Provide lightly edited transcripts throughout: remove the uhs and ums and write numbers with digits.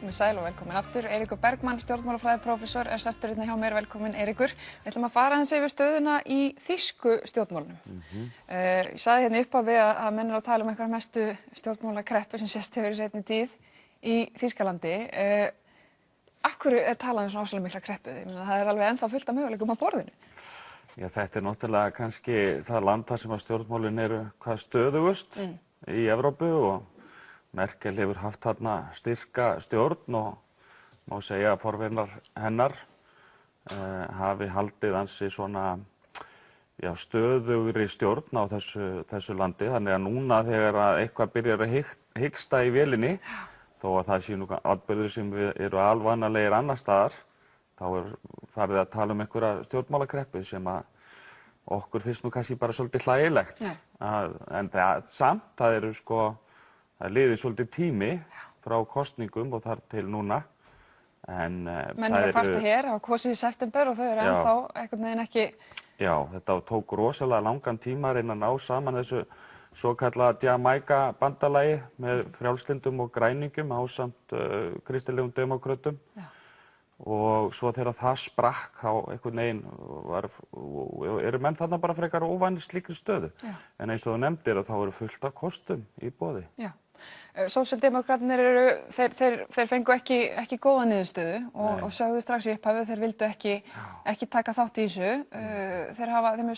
Komið sæl og velkomin aftur. Eiríkur Bergmann, stjórnmálafræðiprófessor, sestur hérna hjá mér. Velkomin, Eiríkur. Við ætlum að fara aðeins yfir stöðuna í þýsku stjórnmálunum. Ég sagði hérna upphafi að menn eru að tala einhverja mestu stjórnmálakreppu sem sést hefur í seinni tíð í Þýskalandi. Af hverju talað svona ofsalega mikla kreppu? Það alveg ennþá fullt af möguleikum á borðinu. Já, þetta náttúrulega kannski það land þar sem að stjórnmálin eru hvað stöðugust í Evrópu og Merkel hefur haft þarna styrka stjórn og má segja að forverar hennar hafi haldið ansi svona stöðugri stjórn á þessu landi. Þannig að núna þegar eitthvað byrjar að hiksta í vélinni, þó að það sé nú atburðir sem eru alvanalegir annar staðar, þá farið að tala einhverja stjórnmálakreppu sem að okkur finnst nú kannski bara svolítið hlægilegt. En samt, það eru það liðið svolítið tími frá kosningum og þar til núna. Menn eru að kvarta hér, hafa kosið í september og þau eru ennþá einhvern veginn ekki... Já, þetta tók rosalega langan tíma að reyna að ná saman þessu svokallaða Jamaica-bandalagi með frjálslyndum og græningum ásamt kristilegum demókrötum. Og svo þegar það sprakk þá einhvern veginn eru menn þarna bara frekar óvanir slíkri stöðu. En eins og þú nefndir að þá eru fullt af kostum í boði. Sósíaldemókratarnir þeir fengu ekki góða niðurstöðu og sögðu strax í upphafi þeir vildu ekki taka þátt í þessu. Þeir hefur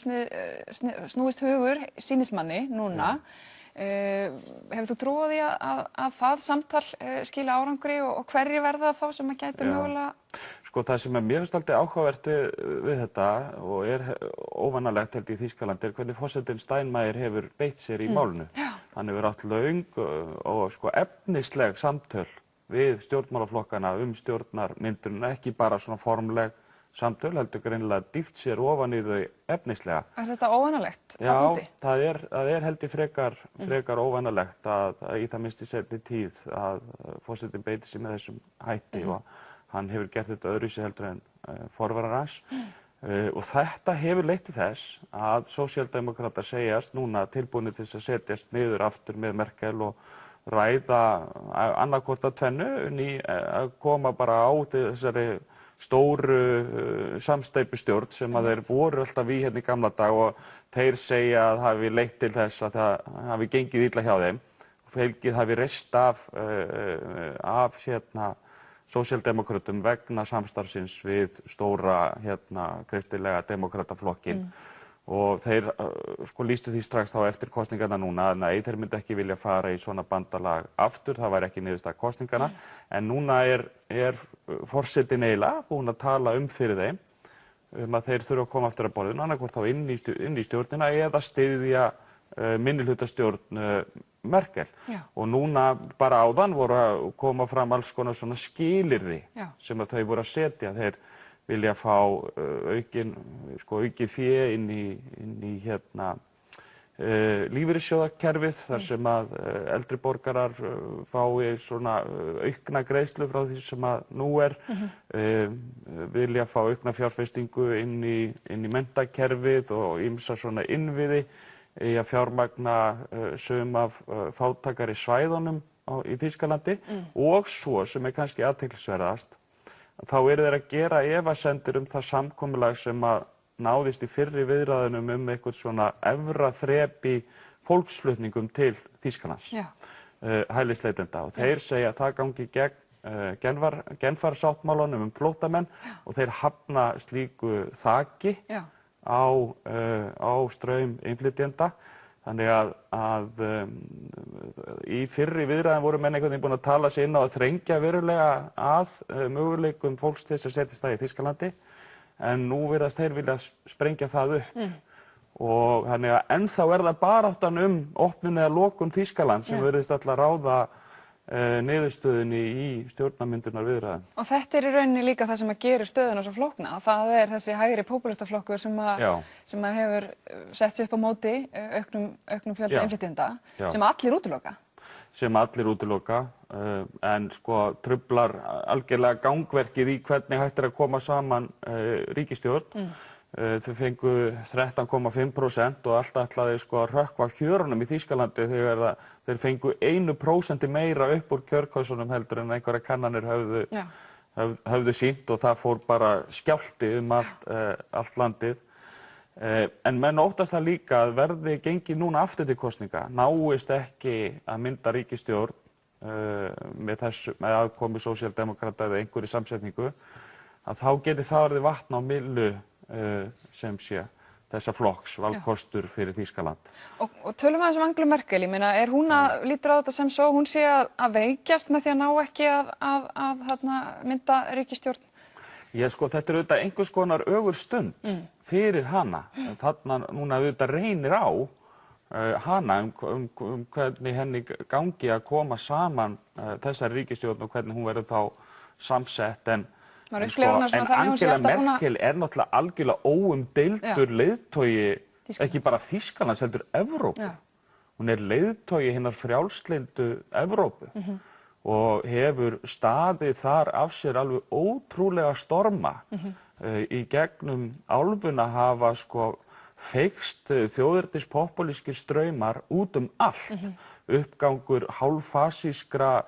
snúist hugur sýnismanni núna. Hefur þú trú á því að það samtal skila árangri og hverjir verða þá sem að gætu mögulega? Það sem mér finnst alltaf áhugavert við þetta og óvanalegt held í Þýskalandi hvernig forsetinn Steinmeier hefur beitt sér í málinu. Hann hefur átt löng og efnisleg samtöl við stjórnmálaflokkana stjórnarmyndunina, ekki bara svona formleg samtöl, heldur greinilega dýft sér ofan í þau efnislega. Er þetta óvanalegt? Já, það er held ég frekar óvanalegt að í það minnst í seinni tíð að forsetinn beiti sér með þessum hætti og hann hefur gert þetta öðruvísi heldur en forverar hans. Og þetta hefur leitt til þess að sósíaldemókratar segjast núna tilbúnir til þess að setjast niður aftur með Merkel og ræða annaðhvort að tvennu að koma bara á þessari stóru samsteypustjórn sem að þeir voru alltaf í hérna í gamla dag og þeir segja að hafi leitt til þess að það hafi gengið illa hjá þeim og fylgið hafi reist af sósíaldemókrötum vegna samstarfsins við stóra kristilega demókrataflokkin og þeir lýstu því strax þá eftir kosningarna núna að nei, þeir myndu ekki vilja fara í svona bandalag aftur, það væri ekki niðurstaða kosninganna en núna er forsetinn eiginlega búinn að tala fyrir þeim að þeir þurfa að koma aftur að borðinu annaðhvort þá inn í stjórnina eða styðja minnihlutastjórn Merkel og núna bara áðan voru að koma fram alls konar svona skilyrði sem að þau voru að setja. Þeir vilja fá aukið fé inn í lífeyrissjóðakerfið þar sem að eldri borgarar fái svona aukna greiðslu frá því sem að nú vilja fá aukna fjárfestingu inn í menntakerfið og ýmsa svona innviði í að fjármagna sum af fátækari svæðunum í Þýskalandi og svo sem kannski athyglisverðast þá eru þeir að gera efasemdir það samkomulag sem að náðist í fyrri viðræðunum eitthvað svona efra þrep í fólksflutningum til Þýskalands, hælisleitenda og þeir segja að það gangi gegn Genfarsáttmálanum flóttamenn og þeir hafna slíku þaki á straum innflytjenda. Þannig að í fyrri viðræðum voru menn einhvern veginn búin að tala sig inn á að þrengja verulega að möguleikum fólks til þess að setjast í Þýskalandi en nú virðast þeir vilja sprengja það upp og þannig að ennþá það baráttan opnun eða lokun Þýskaland sem virðist alltaf ráða niðurstöðunni í stjórnarmyndunar viðræðum. Og þetta í rauninni líka það sem að gerir stöðuna svo flókna. Það þessi hægri popúlistaflokkur sem að hefur sett sig upp á móti auknum fjölda innflytjenda sem allir útiloka. En truflar algjörlega gangverkið í hvernig hægt að koma saman ríkisstjórn. Þau fengu 13,5% og allt ætlaði sko að hrökkva hjörunum í Þýskalandi þegar þeir fengu 1% meira upp úr kjörkössunum heldur en einhverjar kannanir höfðu sýnt og það fór bara skjálfti allt landið. En menn óttast það líka að verði gengið núna aftur til kosninga, náist ekki að mynda ríkisstjórn með aðkomu sósíaldemókrata eða einhverri samsetningu, að þá geti það orðið vatn á myllu sem sé þessa flokks valkostur fyrir Þýskaland. Og tölum aðeins Angelu Merkel, ég meina, hún lítur á þetta sem svo, hún sé að veikjast með því að ná ekki að mynda ríkisstjórn? Sko, þetta auðvitað einhvers konar ögur stund fyrir hana. Þarna núna auðvitað reynir á hana hvernig henni gangi að koma saman þessari ríkisstjórn og hvernig hún verður þá samsett, en Angela Merkel náttúrulega algjörlega óumdeildur leiðtogi, ekki bara Þýskalands heldur Evrópu. Hún leiðtogi hinnar frjálslyndu Evrópu og hefur staðið þar af sér alveg ótrúlega storma. Í gegnum álfuna hafa sko feykst þjóðernispopúlískir straumar út allt. Uppgangur hálffasískra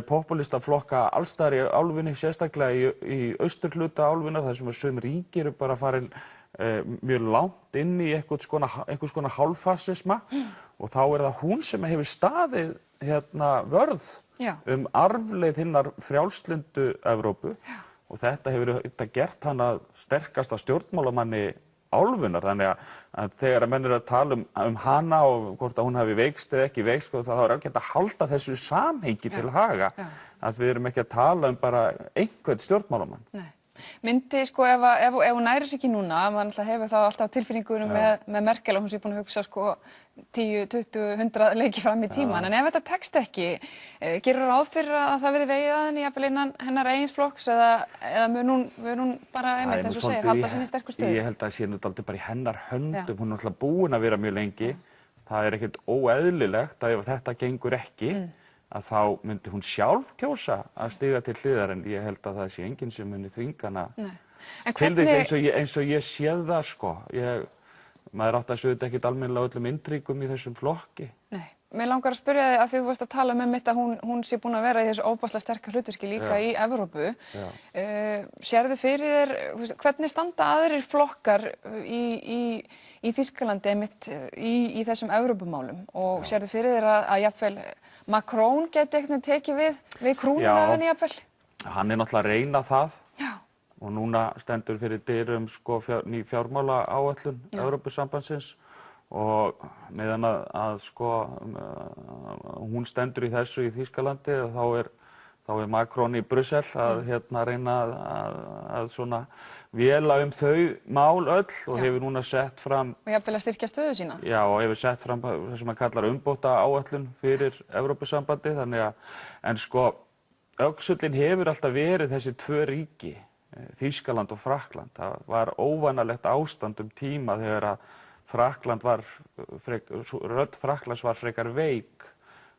popúlistaflokka allsstaðar í álfunni, sérstaklega í austurhluta álfunnar, þar sem sum ríki eru bara farin mjög langt inn í einhvers konar hálffasisma og þá það hún sem hefur staðið vörð arfleið hinnar frjálslyndu Evrópu og þetta hefur gert hana sterkasta stjórnmálamanni álfunnar, þannig að þegar menn að tala hana og hvort að hún hafi veikst eða ekki veikst, þá ekki að halda þessu samhengi til haga, að við erum ekki að tala bara einhvern stjórnmálamann. Nei. Myndi, sko, ef hún nærir sig ekki núna, mann hefur þá alltaf tilfinningunum með Merkel og hún sé búin að hugsa sko 10, 20, 100 leiki fram í tíman, en ef þetta tekst ekki, gerir ráð fyrir að það verði vegið að henni jafnvel innan hennar eigin flokks eða mun hún bara einmitt eins og segir, halda sinni sterku stöðu? Ég held að það sé náttúrulega bara í hennar höndum, hún náttúrulega búin að vera mjög lengi, það ekkert óeðlilegt að ef þetta gengur ekki, að þá myndi hún sjálf kjósa að stíga til hliðar, en ég held að það sé enginn sem muni þvinga hana til þess eins og ég séð það sko. Maður átti að sögðu ekkert almennilega öllum inntríkum í þessum flokki. Nei. Mér langar að spyrja þig, að því þú varst að tala með mitt að hún sé búin að vera í þessu óbáslega sterka hlutverki líka í Evrópu. Sérðu fyrir þér, hvernig standa aðrir flokkar í Þýskalandi einmitt í þessum Evrópumálum og sérðu fyrir þér að jafnvel Macron geti eitthvað tekið við krúnuna af henni jafnvel? Hann náttúrulega að reyna það og núna stendur fyrir dyrum sko ný fjármálaáætlun Evrópusambandsins og meðan að sko hún stendur í þessu í Þýskalandi þá Macron í Brussel að reyna að svona véla þau mál öll og hefur núna sett fram og jafnvel að styrkja stöðu sína. Já, og hefur sett fram það sem hann kallar umbótaáætlun fyrir Evrópusambandið, þannig en sko öxullin hefur alltaf verið þessi tvö ríki, Þýskaland og Frakkland. Það var óvanalegt ástand tíma þegar að Frakkland rödd Frakklands var frekar veik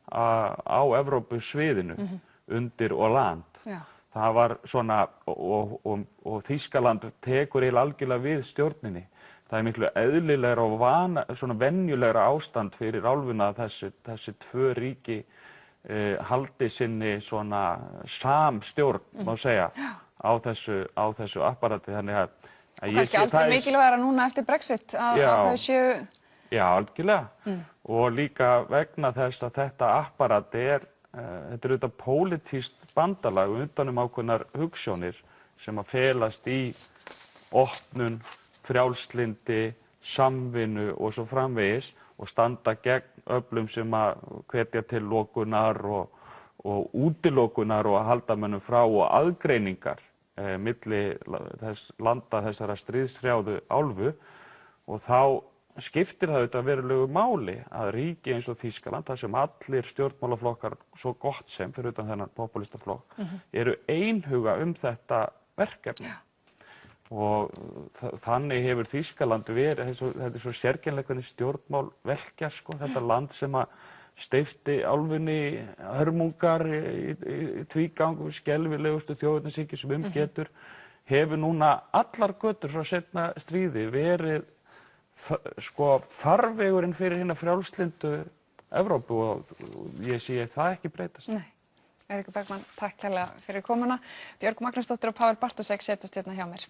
á Evrópusviðinu undir Hollande. Það var svona, og Þýskaland tekur algjörlega við stjórninni. Það miklu eðlilegra og svona venjulegra ástand fyrir álfuna að þessi tvö ríki haldi sinni svona samstjórn, má segja, á þessu apparati. Þannig að og kannski aldrei mikilvægara núna eftir Brexit að þau séu... Já, algjörlega. Og líka vegna þess að þetta apparati þetta auðvitað pólitískt bandalag utan ákveðnar hugsjónir sem að felast í opnun, frjálslyndi, samvinnu og svo framvegis og standa gegn öflum sem að hvetja til lokunar og útilokunar og að halda mönnum frá og aðgreiningar milli landa þessara stríðshrjáðu álfu og þá skiptir það auðvitað verulegu máli að ríki eins og Þýskaland, þar sem allir stjórnmálaflokkar svo gott sem fyrir utan þennan popúlistaflokk eru einhuga þetta verkefni. Og þannig hefur Þýskaland verið, þetta svo sérkennilegt hvernig stjórnmál velkja sko, þetta land sem að steypti álfunni hörmungar í tvígang, skelfilegustu þjóðernishyggju sem getur, hefur núna allar götur frá seinna stríði verið sko farvegurinn fyrir hina frjálslyndu Evrópu og ég sé það ekki breytast. Nei. Eiríkur Bergmann, takk kærlega fyrir komuna. Björg Magnúsdóttir og Páll Bartósek setjast hérna hjá mér.